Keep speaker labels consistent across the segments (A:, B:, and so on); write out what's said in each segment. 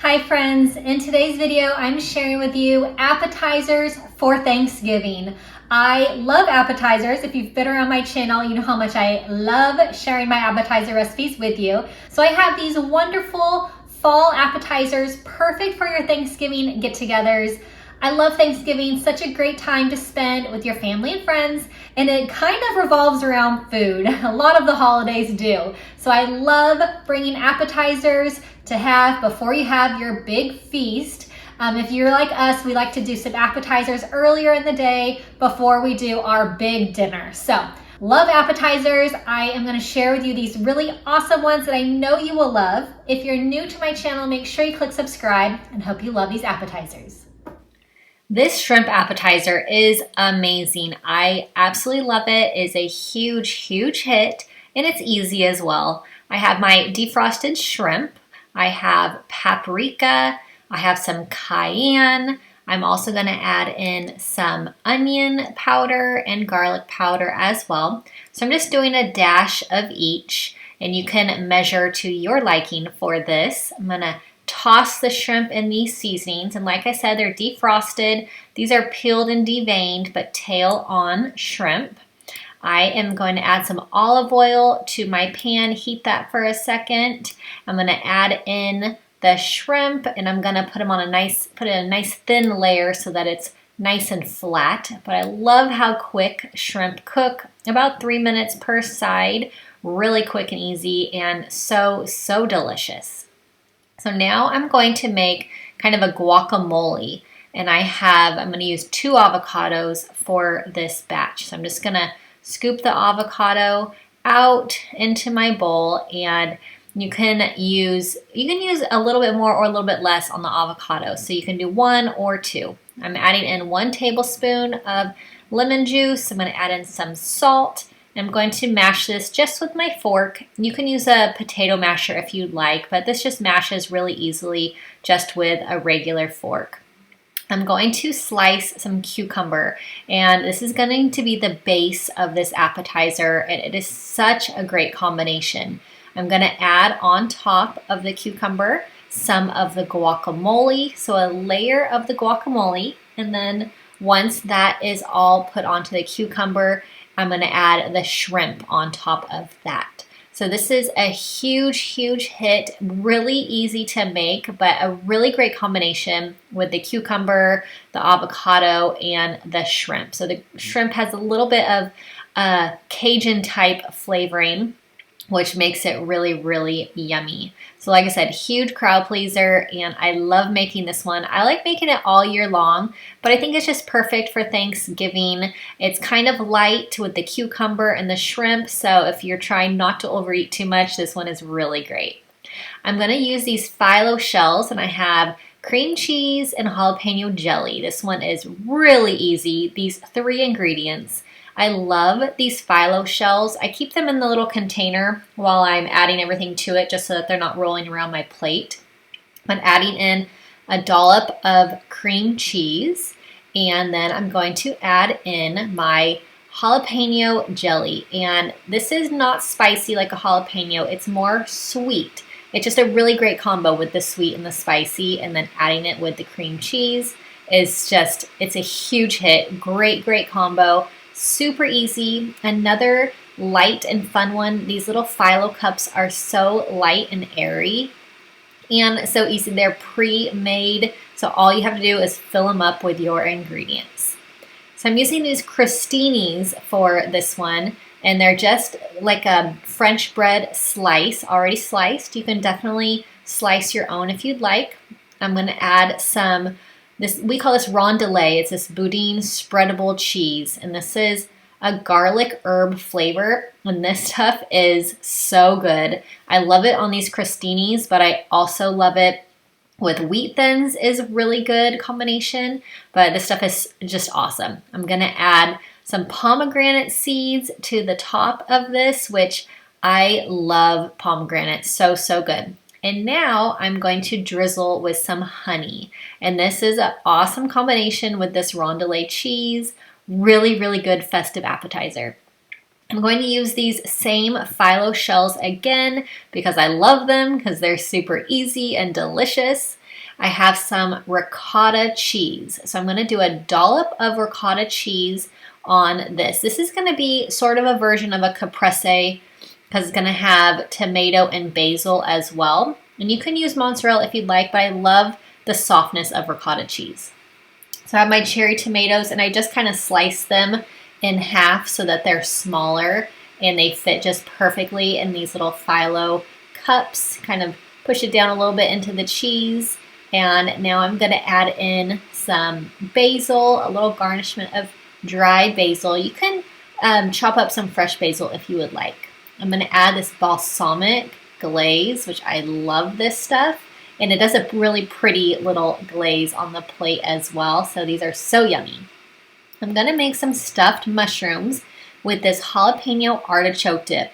A: Hi friends, in today's video I'm sharing with you appetizers for Thanksgiving. I love appetizers. If you've been around my channel, you know how much I love sharing my appetizer recipes with you. So I have these wonderful fall appetizers, perfect for your Thanksgiving get-togethers. I love Thanksgiving, such a great time to spend with your family and friends, and it kind of revolves around food. A lot of the holidays do. So I love bringing appetizers to have before you have your big feast. If you're like us, we like to do some appetizers earlier in the day before we do our big dinner. So love appetizers. I am going to share with you these really awesome ones that I know you will love. If you're new to my channel, make sure you click subscribe, and hope you love these appetizers. This shrimp appetizer is amazing. I absolutely love it. It is a huge hit, and it's easy as well. I have my defrosted shrimp. I have paprika. I have some cayenne. I'm also going to add in some onion powder and garlic powder as well. So I'm just doing a dash of each, and you can measure to your liking for this. I'm going to toss the shrimp in these seasonings, and like I said, they're defrosted. These are peeled and deveined, but tail on shrimp. I am going to add some olive oil to my pan, heat that for a second. I'm going to add in the shrimp, and I'm going to put them on put in a nice thin layer so that it's nice and flat. But I love how quick shrimp cook, about 3 minutes per side, really quick and easy, and so delicious. So now I'm going to make kind of a guacamole, and I'm going to use 2 avocados for this batch. So I'm just going to scoop the avocado out into my bowl, and you can use a little bit more or a little bit less on the avocado. So you can do 1 or 2. I'm adding in 1 tablespoon of lemon juice. I'm going to add in some salt. I'm going to mash this just with my fork. You can use a potato masher if you'd like, but this just mashes really easily just with a regular fork. I'm going to slice some cucumber, and this is going to be the base of this appetizer, and it is such a great combination. I'm going to add on top of the cucumber some of the guacamole, so a layer of the guacamole, and then once that is all put onto the cucumber, I'm going to add the shrimp on top of that. So this is a huge hit, really easy to make, but a really great combination with the cucumber, the avocado, and the shrimp. So the shrimp has a little bit of Cajun type flavoring, which makes it really yummy. So like I said, huge crowd pleaser, and I love making this one. I like making it all year long, but I think it's just perfect for Thanksgiving. It's kind of light with the cucumber and the shrimp, so if you're trying not to overeat too much, this one is really great. I'm going to use these Phyllo shells, and I have cream cheese and jalapeno jelly. This one is really easy, these 3 ingredients. I love these Phyllo shells. I keep them in the little container while I'm adding everything to it, just so that they're not rolling around my plate. I'm adding in a dollop of cream cheese, and then I'm going to add in my jalapeno jelly. And this is not spicy like a jalapeno, it's more sweet. It's just a really great combo with the sweet and the spicy, and then adding it with the cream cheese is just, it's a huge hit. Great combo. Super easy. Another light and fun one. These little Phyllo cups are so light and airy and so easy. They're pre-made, so all you have to do is fill them up with your ingredients. So I'm using these crostinis for this one, and they're just like a French bread slice, already sliced. You can definitely slice your own if you'd like. I'm going to add some, we call this rondelle. It's this boudin spreadable cheese, and this is a garlic herb flavor, and this stuff is so good. I love it on these crostinis, but I also love it with wheat thins is a really good combination, but this stuff is just awesome. I'm going to add some pomegranate seeds to the top of this, which I love pomegranate, so good. And now I'm going to drizzle with some honey. And this is an awesome combination with this rondelle cheese. Really good festive appetizer. I'm going to use these same Phyllo shells again because I love them because they're super easy and delicious. I have some ricotta cheese. So I'm gonna do a dollop of ricotta cheese on this. This is gonna be sort of a version of a caprese because it's gonna have tomato and basil as well. And you can use mozzarella if you'd like, but I love the softness of ricotta cheese. So I have my cherry tomatoes and I just kind of slice them in half so that they're smaller and they fit just perfectly in these little Phyllo cups. Kind of push it down a little bit into the cheese. And now I'm gonna add in some basil, a little garnishment of dried basil. You can chop up some fresh basil if you would like. I'm gonna add this balsamic glaze, which I love this stuff. And it does a really pretty little glaze on the plate as well. So these are so yummy. I'm gonna make some stuffed mushrooms with this jalapeno artichoke dip.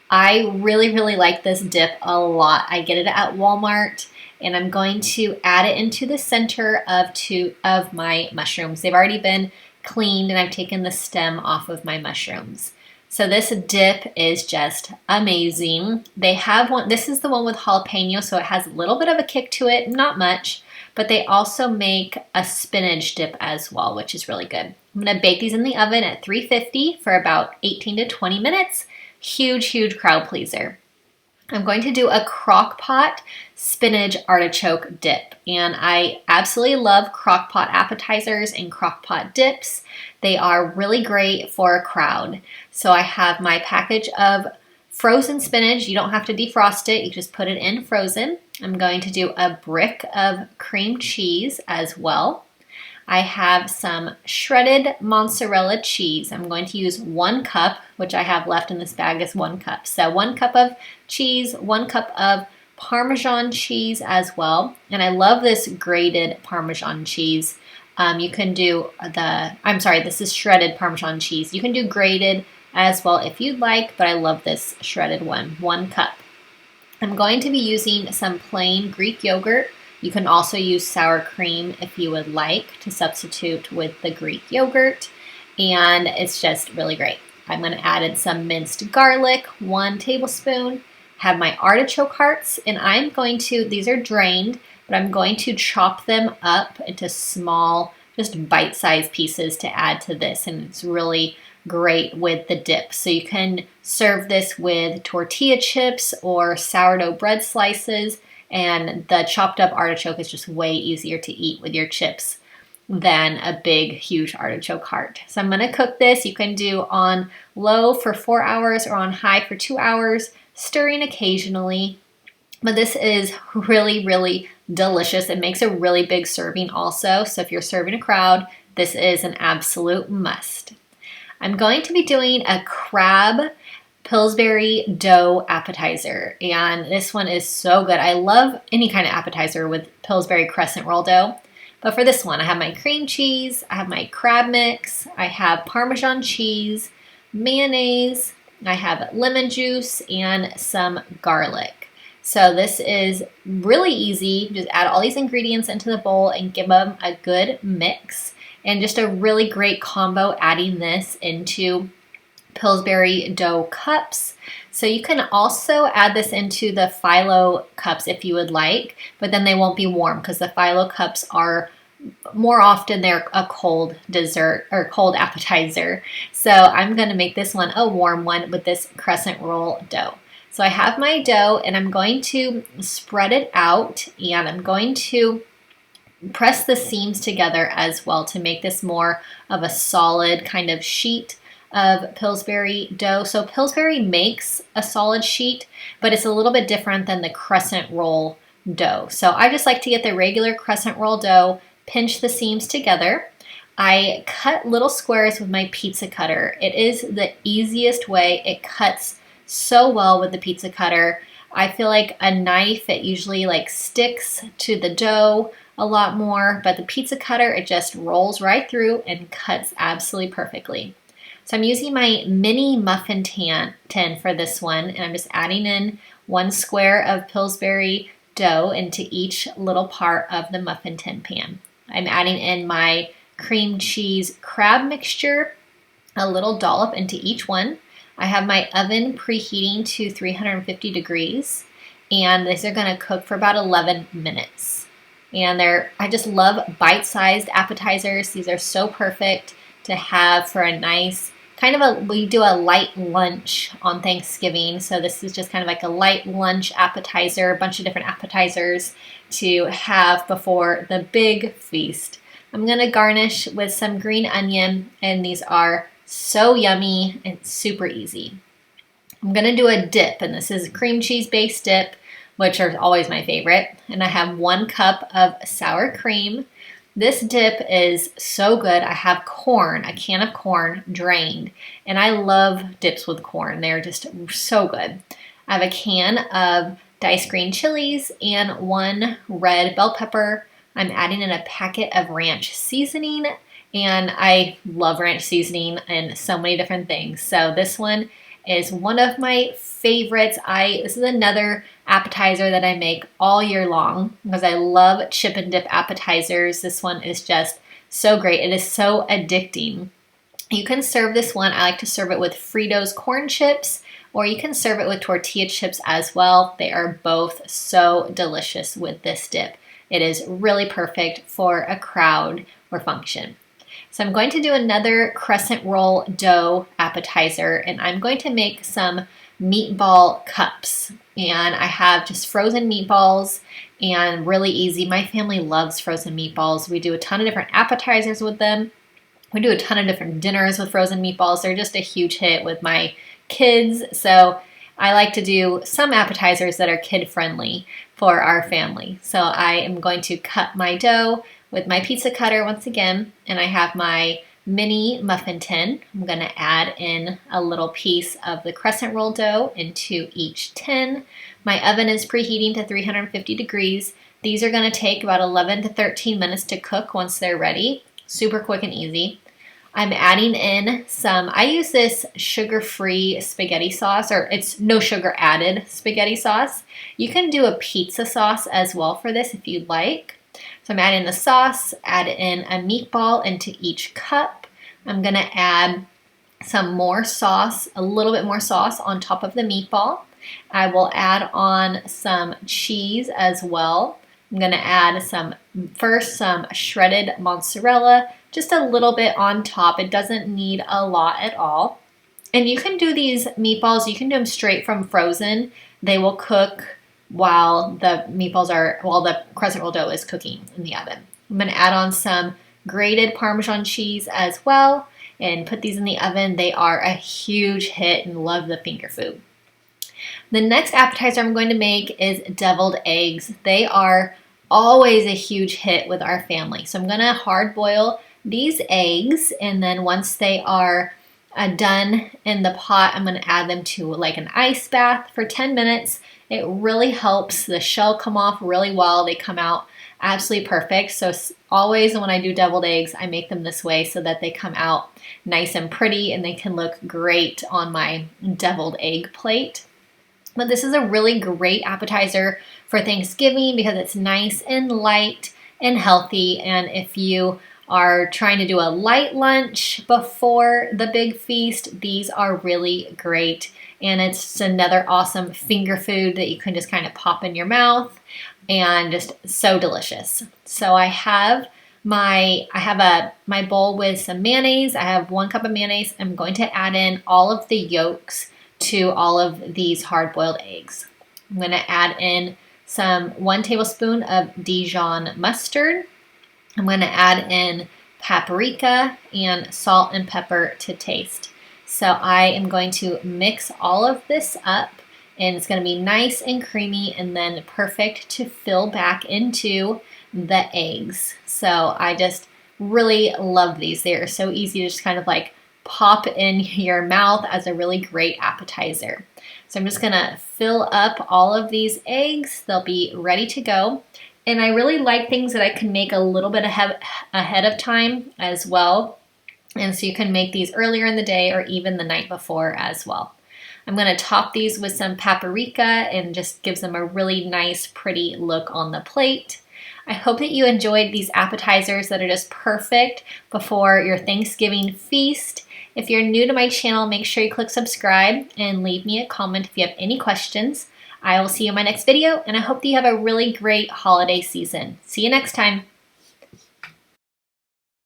A: I really like this dip a lot. I get it at Walmart and I'm going to add it into the center of two of my mushrooms. They've already been cleaned and I've taken the stem off of my mushrooms. So this dip is just amazing. They have one, this is the one with jalapeno, so it has a little bit of a kick to it, not much, but they also make a spinach dip as well, which is really good. I'm gonna bake these in the oven at 350 for about 18 to 20 minutes. Huge crowd pleaser. I'm going to do a Crockpot spinach artichoke dip. And I absolutely love Crockpot appetizers and Crockpot dips. They are really great for a crowd. So I have my package of frozen spinach. You don't have to defrost it. You just put it in frozen. I'm going to do a brick of cream cheese as well. I have some shredded mozzarella cheese. I'm going to use 1 cup, which I have left in this bag is 1 cup. So 1 cup of cheese, 1 cup of Parmesan cheese as well. And I love this grated Parmesan cheese. You can do this is shredded Parmesan cheese. You can do grated as well if you'd like, but I love this shredded one, 1 cup. I'm going to be using some plain Greek yogurt. You can also use sour cream if you would like to substitute with the Greek yogurt, and it's just really great. I'm going to add in some minced garlic, 1 tablespoon, have my artichoke hearts, and I'm going to, these are drained, but I'm going to chop them up into small, just bite-sized pieces to add to this, and it's really great with the dip. So you can serve this with tortilla chips or sourdough bread slices, and the chopped up artichoke is just way easier to eat with your chips than a big, huge artichoke heart. So I'm gonna cook this. You can do on low for 4 hours or on high for 2 hours, stirring occasionally. But this is really delicious. It makes a really big serving also. So if you're serving a crowd, this is an absolute must. I'm going to be doing a crab Pillsbury dough appetizer, and this one is so good. I love any kind of appetizer with Pillsbury crescent roll dough, but for this one I have my cream cheese, I have my crab mix, I have Parmesan cheese, mayonnaise, I have lemon juice, and some garlic. So this is really easy. Just add all these ingredients into the bowl and give them a good mix, and just a really great combo adding this into Pillsbury dough cups. So you can also add this into the Phyllo cups if you would like, but then they won't be warm because the Phyllo cups are more often they're a cold dessert or cold appetizer. So I'm going to make this one a warm one with this crescent roll dough. So I have my dough and I'm going to spread it out, and I'm going to press the seams together as well to make this more of a solid kind of sheet of Pillsbury dough. So Pillsbury makes a solid sheet, but it's a little bit different than the crescent roll dough. So I just like to get the regular crescent roll dough, pinch the seams together. I cut little squares with my pizza cutter. It is the easiest way. It cuts so well with the pizza cutter. I feel like a knife, it usually like sticks to the dough a lot more, but the pizza cutter, it just rolls right through and cuts absolutely perfectly. So I'm using my mini muffin tin for this one, and I'm just adding in 1 square of Pillsbury dough into each little part of the muffin tin pan. I'm adding in my cream cheese crab mixture, a little dollop into each one. I have my oven preheating to 350 degrees, and these are going to cook for about 11 minutes. And I just love bite-sized appetizers. These are so perfect to have for a nice we do a light lunch on Thanksgiving. So this is just kind of like a light lunch appetizer, a bunch of different appetizers to have before the big feast. I'm gonna garnish with some green onion, and these are so yummy and super easy. I'm gonna do a dip, and this is cream cheese based dip, which are always my favorite. And I have 1 cup of sour cream. This dip is so good. I have a can of corn drained, and I love dips with corn. They're just so good. I have a can of diced green chilies and 1 red bell pepper. I'm adding in a packet of ranch seasoning, and I love ranch seasoning in so many different things. So this one is one of my favorites. This is another appetizer that I make all year long because I love chip and dip appetizers. This one is just so great. It is so addicting. You can serve this one. I like to serve it with Fritos corn chips, or you can serve it with tortilla chips as well. They are both so delicious with this dip. It is really perfect for a crowd or function. So I'm going to do another crescent roll dough appetizer, and I'm going to make some meatball cups. And I have just frozen meatballs, and really easy. My family loves frozen meatballs. We do a ton of different appetizers with them. We do a ton of different dinners with frozen meatballs. They're just a huge hit with my kids. So I like to do some appetizers that are kid friendly for our family. So I am going to cut my dough with my pizza cutter once again, and I have my mini muffin tin. I'm going to add in a little piece of the crescent roll dough into each tin. My oven is preheating to 350 degrees. These are going to take about 11 to 13 minutes to cook once they're ready. Super quick and easy. I'm adding in I use this sugar-free spaghetti sauce, or it's no sugar added spaghetti sauce. You can do a pizza sauce as well for this if you'd like. So I'm adding the sauce, add in a meatball into each cup. I'm gonna add some more sauce, a little bit more sauce on top of the meatball. I will add on some cheese as well. I'm gonna add some shredded mozzarella, just a little bit on top. It doesn't need a lot at all. And you can do these meatballs, you can do them straight from frozen. They will cook while the crescent roll dough is cooking in the oven. I'm gonna add on some grated Parmesan cheese as well and put these in the oven. They are a huge hit and love the finger food. The next appetizer I'm going to make is deviled eggs. They are always a huge hit with our family. So I'm gonna hard boil these eggs, and then once they are done in the pot, I'm gonna add them to like an ice bath for 10 minutes. It really helps the shell come off really well. They come out absolutely perfect. So always when I do deviled eggs, I make them this way so that they come out nice and pretty and they can look great on my deviled egg plate. But this is a really great appetizer for Thanksgiving because it's nice and light and healthy. And if you are trying to do a light lunch before the big feast, these are really great. And it's another awesome finger food that you can just kind of pop in your mouth and just so delicious. So I have my bowl with some mayonnaise. I have 1 cup of mayonnaise. I'm going to add in all of the yolks to all of these hard-boiled eggs. I'm going to add in 1 tablespoon of Dijon mustard. I'm going to add in paprika and salt and pepper to taste. So I am going to mix all of this up, and it's going to be nice and creamy and then perfect to fill back into the eggs. So I just really love these. They are so easy to just kind of like pop in your mouth as a really great appetizer. So I'm just going to fill up all of these eggs. They'll be ready to go. And I really like things that I can make a little bit ahead of time as well. And so you can make these earlier in the day or even the night before as well. I'm going to top these with some paprika and just gives them a really nice, pretty look on the plate. I hope that you enjoyed these appetizers that are just perfect before your Thanksgiving feast. If you're new to my channel, make sure you click subscribe and leave me a comment if you have any questions. I will see you in my next video, and I hope that you have a really great holiday season. See you next time.